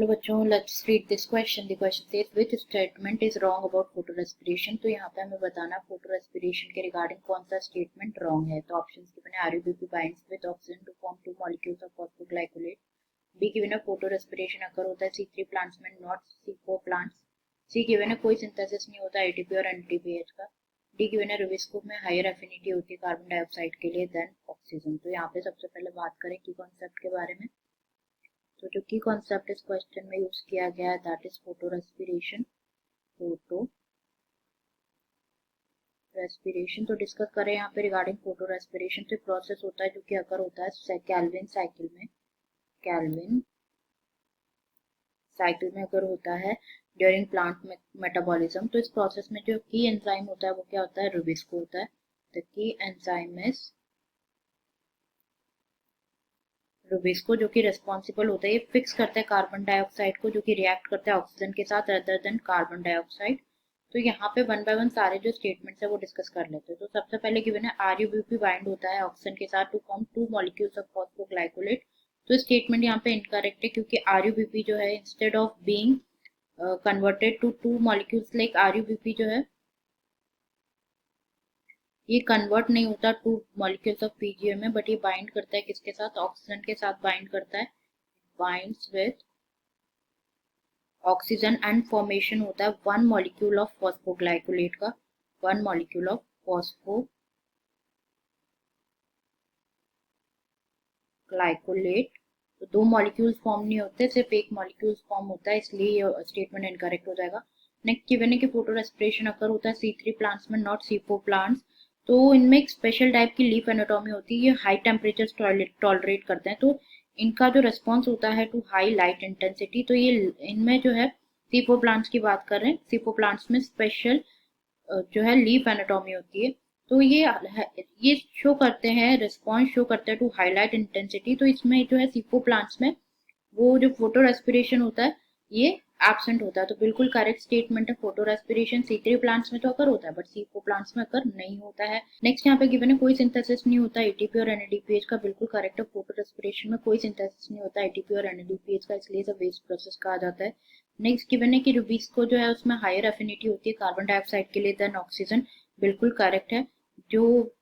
चलो बच्चों, let's read this question. The question says which statement is wrong about photo respiration. तो यहाँ पे हमें बताना फोटो रेस्पिरेशन के रिगार्डिंग कौन सा स्टेटमेंट रॉन्ग है. तो ऑप्शंस गिवन है RuBP binds with oxygen to form two molecules of phosphoglycolate. B given है फोटो रेस्पिरेशन अकर होता है C3 प्लांट्स में, not C4 plants. C given है कोई सिंथेसिस नहीं होता एटीपी और एनएडीपीएच का. डी गिवन है रुबिस्को में हायर एफिनिटी होती है कार्बन डाइऑक्साइड के लिए देन ऑक्सीजन. तो यहाँ पे सबसे पहले बात करें की कॉन्सेप्ट के बारे में. तो जो की कॉन्सेप्ट इस क्वेश्चन में यूज किया गया है that is photo respiration. Photo respiration तो डिस्कस करें यहाँ पे रिगार्डिंग फोटो रेस्पिरेशन. तो प्रोसेस होता है जो कि अकर होता है कैल्विन साइकिल में. कैल्विन साइकिल में अगर होता है ड्यूरिंग प्लांट मेटाबॉलिज्म. तो इस प्रोसेस में जो की एंजाइम होता है वो क्या होता है, रुबिस्को होता है. The key enzyme is Rubisco, जो कि रेस्पॉन्सिबल होता है, ये फिक्स करता है कार्बन डाइऑक्साइड को, जो कि रिएक्ट करता है ऑक्सीजन के साथ अदर देन कार्बन डाइऑक्साइड. तो यहाँ पे वन बाय वन सारे जो स्टेटमेंट्स है वो डिस्कस कर लेते हैं. तो सबसे पहले गिवन है आरयूबीपी बाइंड होता है ऑक्सीजन के साथ to form two molecules of phosphoglycolate. तो स्टेटमेंट यहाँ पे इनकरेक्ट है क्योंकि आरयूबीपी जो है instead of being converted to two molecules like RuBP जो है ये कन्वर्ट नहीं होता टू मॉलिक्यूल्स ऑफ पीजीएम में, बट ये बाइंड करता है किसके साथ, ऑक्सीजन के साथ बाइंड करता है. Binds with oxygen and formation होता है वन मॉलिक्यूल ऑफ फॉस्फोग्लाइकोलेट का. One molecule of phosphoglycolate. तो दो मॉलिक्यूल्स फॉर्म नहीं होते, सिर्फ एक मॉलिक्यूल फॉर्म होता है, इसलिए ये स्टेटमेंट इनकरेक्ट हो जाएगा. नेक्स्ट गिवन है कि फोटो रेस्पिरेशन अकर होता है C3 प्लांट्स में, नॉट C4 प्लांट्स. तो इनमें एक स्पेशल टाइप की लीफ एनाटॉमी होती है, ये हाई टेम्परेचर टॉलरेट करते हैं. तो इनका जो रिस्पॉन्स होता है टू हाई लाइट इंटेंसिटी, तो ये इनमें जो है C4 प्लांट्स की बात कर रहे हैं. C4 प्लांट्स में स्पेशल जो है लीफ एनाटॉमी होती है. तो ये शो करते हैं, रिस्पॉन्स शो करते हैं टू हाईलाइट इंटेंसिटी. तो इसमें जो है C4 प्लांट्स में वो जो फोटो रेस्पिरेशन होता है ये एब्सेंट होता है. तो बिल्कुल करेक्ट स्टेटमेंट है. फोटो रेस्पिरेशन C3 प्लांट्स में तो अकर होता है बट C4 प्लांट्स में अकर नहीं होता है. नेक्स्ट यहाँ पे गिवन है कोई सिंथेसिस नहीं होता एटीपी और एनएडीपीएच का. बिल्कुल करेक्ट है. फोटो रेस्पिरेशन में कोई सिंथेसिस नहीं होता एटीपी और एनएडीपीएच का, इसलिए इसे वेस्ट प्रोसेस कहा जाता है. नेक्स्ट गिवन है कि रुबिस्को जो है उसमें हायर एफिनिटी होती है कार्बन डाइऑक्साइड के लिए देन ऑक्सीजन. बिल्कुल करेक्ट है. जो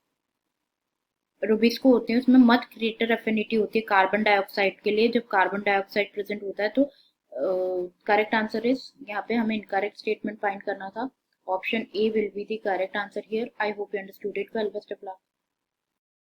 रुबिस्को होते हैं उसमें मच ग्रेटर एफिनिटी होती है कार्बन डाइऑक्साइड के लिए जब कार्बन डाइऑक्साइड प्रेजेंट होता है. तो करेक्ट आंसर इज, यहाँ पे हमें इनकरेक्ट स्टेटमेंट फाइंड करना था. Option A will be the correct answer here. I hope you understood it well. Best of luck.